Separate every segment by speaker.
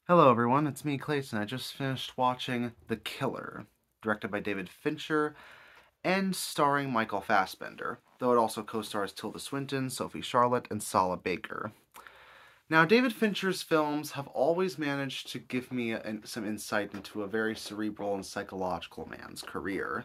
Speaker 1: Hello everyone, it's me Clayton. I just finished watching The Killer, directed by David Fincher and starring Michael Fassbender, though it also co-stars Tilda Swinton, Sophie Charlotte, and Sala Baker. Now, David Fincher's films have always managed to give me some insight into a very cerebral and psychological man's career.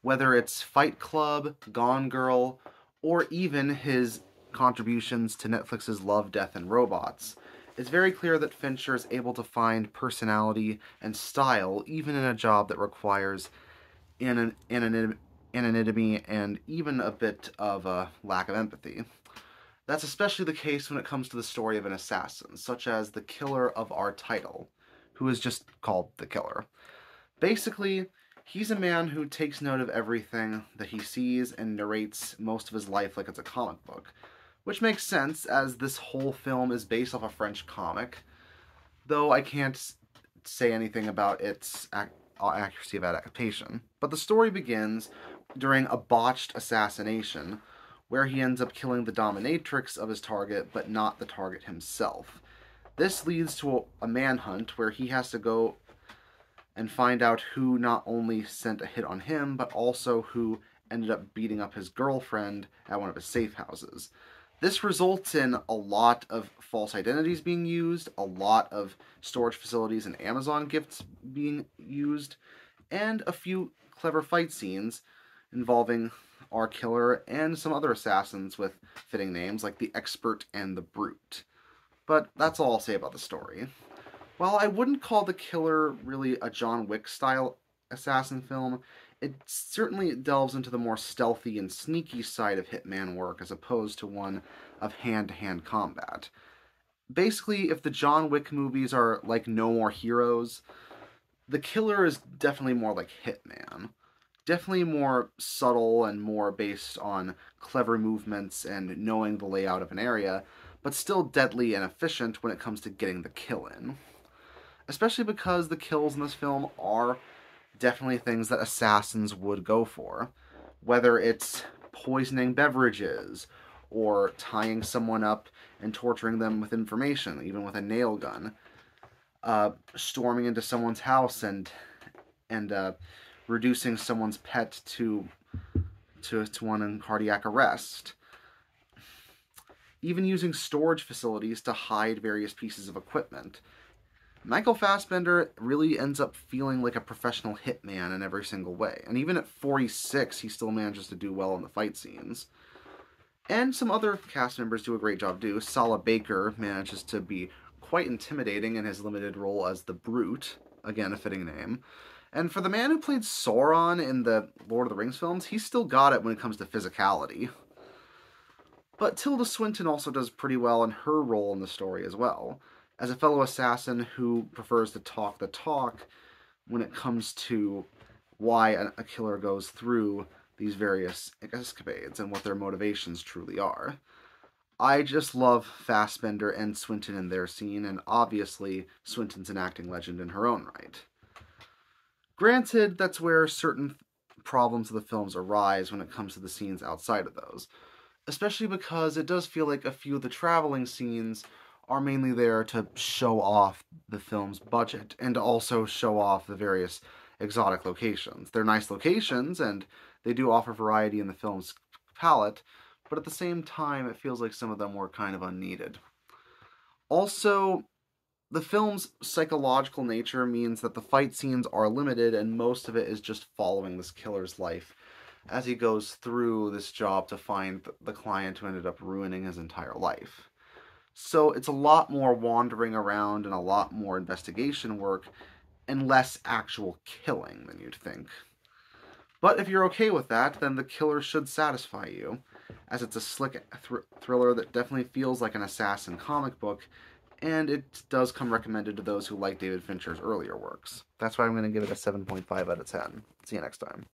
Speaker 1: Whether it's Fight Club, Gone Girl, or even his contributions to Netflix's Love, Death, and Robots, it's very clear that Fincher is able to find personality and style even in a job that requires anonymity and even a bit of a lack of empathy. That's especially the case when it comes to the story of an assassin, such as the killer of our title, who is just called the Killer. Basically, he's a man who takes note of everything that he sees and narrates most of his life like it's a comic book, which makes sense as this whole film is based off a French comic, though I can't say anything about its accuracy of adaptation. But the story begins during a botched assassination where he ends up killing the dominatrix of his target, but not the target himself. This leads to a manhunt where he has to go and find out who not only sent a hit on him, but also who ended up beating up his girlfriend at one of his safe houses. This results in a lot of false identities being used, a lot of storage facilities and Amazon gifts being used, and a few clever fight scenes involving our killer and some other assassins with fitting names like the Expert and the Brute. But that's all I'll say about the story. While I wouldn't call The Killer really a John Wick style assassin film, it certainly delves into the more stealthy and sneaky side of hitman work as opposed to one of hand-to-hand combat. Basically, if the John Wick movies are like No More Heroes, The Killer is definitely more like Hitman. Definitely more subtle and more based on clever movements and knowing the layout of an area, but still deadly and efficient when it comes to getting the kill in. Especially because the kills in this film are definitely things that assassins would go for. Whether it's poisoning beverages, or tying someone up and torturing them with information, even with a nail gun, storming into someone's house and reducing someone's pet to one in cardiac arrest, even using storage facilities to hide various pieces of equipment. Michael Fassbender really ends up feeling like a professional hitman in every single way. And even at 46, he still manages to do well in the fight scenes. And some other cast members do a great job too. Sala Baker manages to be quite intimidating in his limited role as the Brute, again a fitting name. And for the man who played Sauron in the Lord of the Rings films, he's still got it when it comes to physicality. But Tilda Swinton also does pretty well in her role in the story as well, as a fellow assassin who prefers to talk the talk when it comes to why a killer goes through these various escapades and what their motivations truly are. I just love Fassbender and Swinton in their scene, and obviously Swinton's an acting legend in her own right. Granted, that's where certain problems of the films arise when it comes to the scenes outside of those, especially because it does feel like a few of the traveling scenes are mainly there to show off the film's budget and to also show off the various exotic locations. They're nice locations and they do offer variety in the film's palette, but at the same time it feels like some of them were kind of unneeded. Also, the film's psychological nature means that the fight scenes are limited and most of it is just following this killer's life as he goes through this job to find the client who ended up ruining his entire life. So it's a lot more wandering around and a lot more investigation work and less actual killing than you'd think. But if you're okay with that, then The Killer should satisfy you, as it's a slick thriller that definitely feels like an assassin comic book, and it does come recommended to those who like David Fincher's earlier works. That's why I'm going to give it a 7.5 out of 10. See you next time.